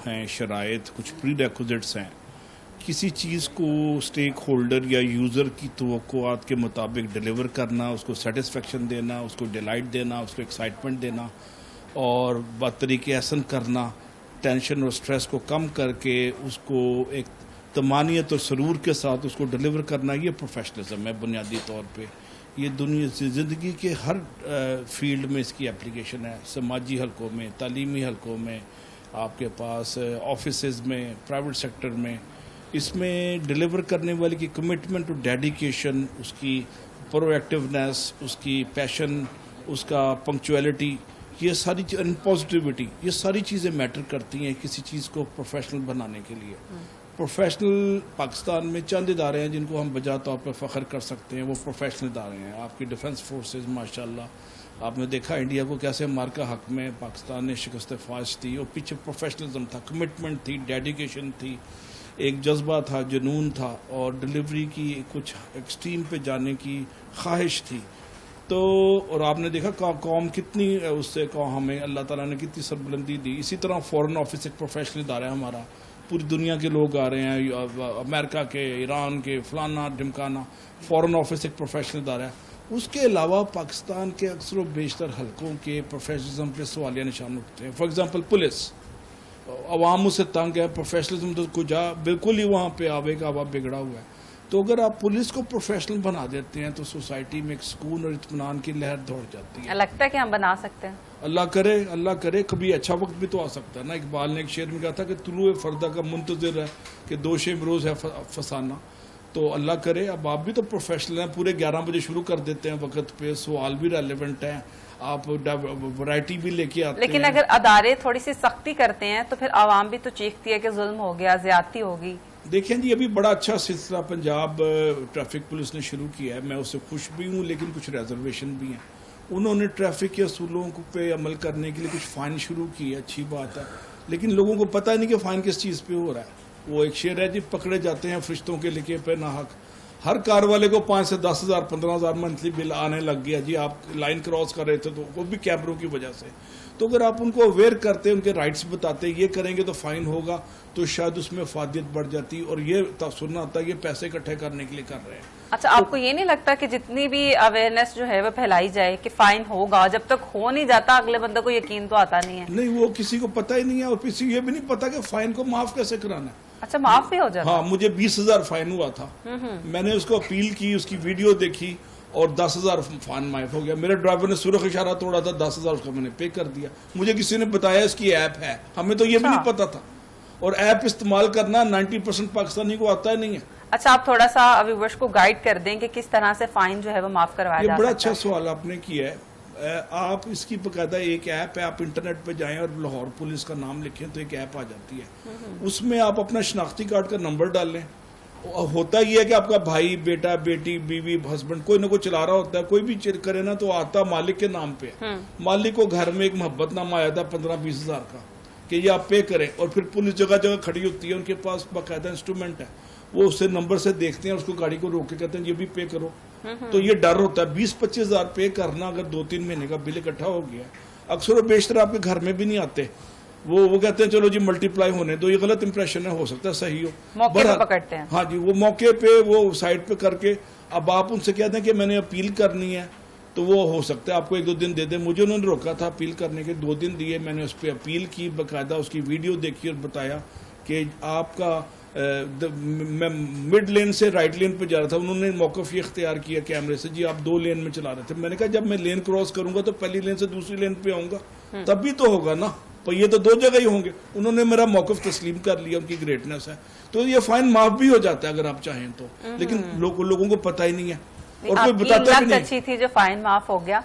ہیں شرائط, کچھ پری ریکوزٹس ہیں. کسی چیز کو سٹیک ہولڈر یا یوزر کی توقعات کے مطابق ڈیلیور کرنا, اس کو سیٹسفیکشن دینا, اس کو ڈیلائٹ دینا, اس کو ایکسائٹمنٹ دینا اور بطریق احسن کرنا, ٹینشن اور سٹریس کو کم کر کے اس کو ایک طمانینت اور سرور کے ساتھ اس کو ڈیلیور کرنا, یہ پروفیشنلزم ہے بنیادی طور پہ. یہ دنیا زندگی کے ہر فیلڈ میں اس کی اپلیکیشن ہے, سماجی حلقوں میں, تعلیمی حلقوں میں, آپ کے پاس آفیسز میں, پرائیویٹ سیکٹر میں. اس میں ڈیلیور کرنے والے کی کمٹمنٹ اور ڈیڈیکیشن, اس کی پرو ایکٹیونیس, اس کی پیشن, اس کا پنکچویلٹی, یہ ساری پازیٹیوٹی, یہ ساری چیزیں میٹر کرتی ہیں کسی چیز کو پروفیشنل بنانے کے لیے. پروفیشنل پاکستان میں چند ادارے ہیں جن کو ہم بجا طور پہ فخر کر سکتے ہیں, وہ پروفیشنل ادارے ہیں. آپ کی ڈیفنس فورسز ماشاءاللہ آپ نے دیکھا انڈیا کو کیسے مار کا حق میں پاکستان نے شکست فاش تھی, اور پیچھے پروفیشنلزم تھا, کمٹمنٹ تھی, ڈیڈیکیشن تھی, ایک جذبہ تھا, جنون تھا, اور ڈلیوری کی کچھ ایکسٹریم پہ جانے کی خواہش تھی. تو اور آپ نے دیکھا قوم کتنی اس سے ہمیں اللہ تعالیٰ نے کتنی سربلندی دی. اسی طرح فورن آفس ایک پروفیشنل ادارہ ہے ہمارا, پوری دنیا کے لوگ آ رہے ہیں, امریکہ کے, ایران کے, فلانا ڈھمکانا. فورن آفس ایک پروفیشنل ادارہ ہے. اس کے علاوہ پاکستان کے اکثر و بیشتر حلقوں کے پروفیشنلزم پہ سوالیہ نشان اٹھتے ہیں. فار ایگزامپل پولیس, عوام اس سے تنگ ہے, پروفیشنلزم تو کجا بالکل ہی وہاں پہ آوے کا آوا بگڑا ہوا ہے. تو اگر آپ پولیس کو پروفیشنل بنا دیتے ہیں تو سوسائٹی میں ایک سکون اور اطمینان کی لہر دوڑ جاتی ہے. لگتا ہے کہ ہم بنا سکتے ہیں. اللہ کرے کبھی اچھا وقت بھی تو آ سکتا ہے نا. اقبال نے ایک شعر میں کہا تھا کہ طلوع فردہ کا منتظر ہے کہ دوش امروز ہے فسانہ. تو اللہ کرے. اب آپ بھی تو پروفیشنل ہیں, پورے 11 بجے شروع کر دیتے ہیں وقت پہ, سوال بھی ریلیونٹ ہیں, آپ ورائٹی بھی لے کے آتے ہیں. لیکن اگر ادارے تھوڑی سی سختی کرتے ہیں تو پھر عوام بھی تو چیختی ہے کہ ظلم ہو گیا, زیادتی ہوگی. دیکھیں جی, ابھی بڑا اچھا سلسلہ پنجاب ٹریفک پولیس نے شروع کیا ہے. میں اس سے خوش بھی ہوں, لیکن کچھ ریزرویشن بھی ہیں. انہوں نے ٹریفک کے اصولوں پہ عمل کرنے کے لیے کچھ فائن شروع کی ہے, اچھی بات ہے, لیکن لوگوں کو پتہ نہیں کہ فائن کس چیز پہ ہو رہا ہے. وہ ایک شعر ہے جی, پکڑے جاتے ہیں فرشتوں کے لکھے پہ ناحق. ہر کار والے کو 5 سے 10,000 15,000 منتھلی بل آنے لگ گیا جی. آپ لائن کراس کر رہے تھے تو وہ بھی کیمروں کی وجہ سے. تو اگر آپ ان کو اویئر کرتے, ان کے رائٹس بتاتے, یہ کریں گے تو فائن ہوگا, تو شاید اس میں افادیت بڑھ جاتی. اور یہ سننا ہوتا ہے یہ پیسے اکٹھے کرنے کے لیے کر رہے ہیں. اچھا, آپ کو یہ نہیں لگتا کہ جتنی بھی اویئرنیس جو ہے وہ پھیلائی جائے کہ فائن ہوگا, جب تک ہو نہیں جاتا اگلے بندے کو یقین تو آتا نہیں ہے. نہیں, وہ کسی کو پتہ ہی نہیں ہے, اور کسی یہ بھی نہیں پتا کہ فائن کو معاف کیسے کرانا ہے. اچھا, معاف بھی ہو جاتا. ہاں, مجھے 20,000 فائن ہوا تھا, میں نے اس کو اپیل کی, اس کی ویڈیو دیکھی, اور 10,000 فائن معاف ہو گیا. میرے ڈرائیور نے سرخ اشارہ توڑا تھا, 10,000 اس کا میں نے پے کر دیا. مجھے کسی نے بتایا اس کی ایپ ہے, ہمیں تو یہ بھی نہیں پتا تھا. اور ایپ استعمال کرنا 90% پاکستانی کو آتا ہی نہیں ہے. اچھا, آپ تھوڑا سا ویورز کو گائیڈ کر دیں کہ کس طرح سے فائن جو ہے وہ معاف کروایا جا سکتا ہے. یہ بڑا اچھا سوال آپ نے کیا ہے. آپ اس کی باقاعدہ ایک ایپ ہے, آپ انٹرنیٹ پہ جائیں اور لاہور پولیس کا نام لکھیں تو ایک ایپ آ جاتی ہے. اس میں آپ اپنا شناختی کارڈ کا نمبر ڈال لیں. ہوتا یہ ہے کہ آپ کا بھائی, بیٹا, بیٹی, بیوی, ہسبینڈ کوئی نہ کوئی چلا رہا ہوتا ہے, کوئی بھی کرے نا تو آتا مالک کے نام پہ. مالک کو گھر میں ایک محبت نامہ آیا تھا 15-20 ہزار کا کہ یہ آپ پے کریں, اور پھر پولیس جگہ جگہ کھڑی ہوتی ہے, ان کے پاس باقاعدہ انسٹرومنٹ ہے, وہ اسے نمبر سے دیکھتے ہیں, اس کو گاڑی کو روک کے کہتے ہیں یہ بھی پے کرو. تو یہ ڈر ہوتا ہے 20-25 ہزار پے کرنا, اگر 2-3 مہینے کا بل اکٹھا ہو گیا. اکثر و بیشتر آپ کے گھر میں بھی نہیں آتے, وہ کہتے ہیں چلو جی ملٹی پلائی ہونے دو. یہ غلط امپریشن ہے, ہو سکتا ہے صحیح ہو, موقع پہ پکڑتے ہیں. ہاں جی, وہ موقع پہ وہ سائٹ پہ کر کے, اب آپ ان سے کہتے ہیں کہ میں نے اپیل کرنی ہے, تو وہ ہو سکتا ہے آپ کو 1-2 دن دے دیں. مجھے انہوں نے روکا تھا اپیل کرنے کے, 2 دن دیے, میں نے اس پہ اپیل کی, باقاعدہ اس کی ویڈیو دیکھی اور بتایا کہ آپ کا میں مڈ لین سے رائٹ لین پہ جا رہا تھا. انہوں نے موقف یہ اختیار کیا کیمرے سے, جی آپ 2 لین میں چلا رہے تھے. میں نے کہا جب میں لین کراس کروں گا تو پہلی لین سے دوسری لین پہ آؤں گا, تب بھی تو ہوگا نا, یہ تو 2 جگہ ہی ہوں گے. انہوں نے میرا موقف تسلیم کر لیا, ان کی گریٹنس ہے. تو یہ فائن معاف بھی ہو جاتا ہے اگر آپ چاہیں تو, لیکن لوگوں کو پتہ ہی نہیں ہے, اور کوئی بتاتا بھی نہیں. اچھی تھی جو فائن معاف ہو گیا.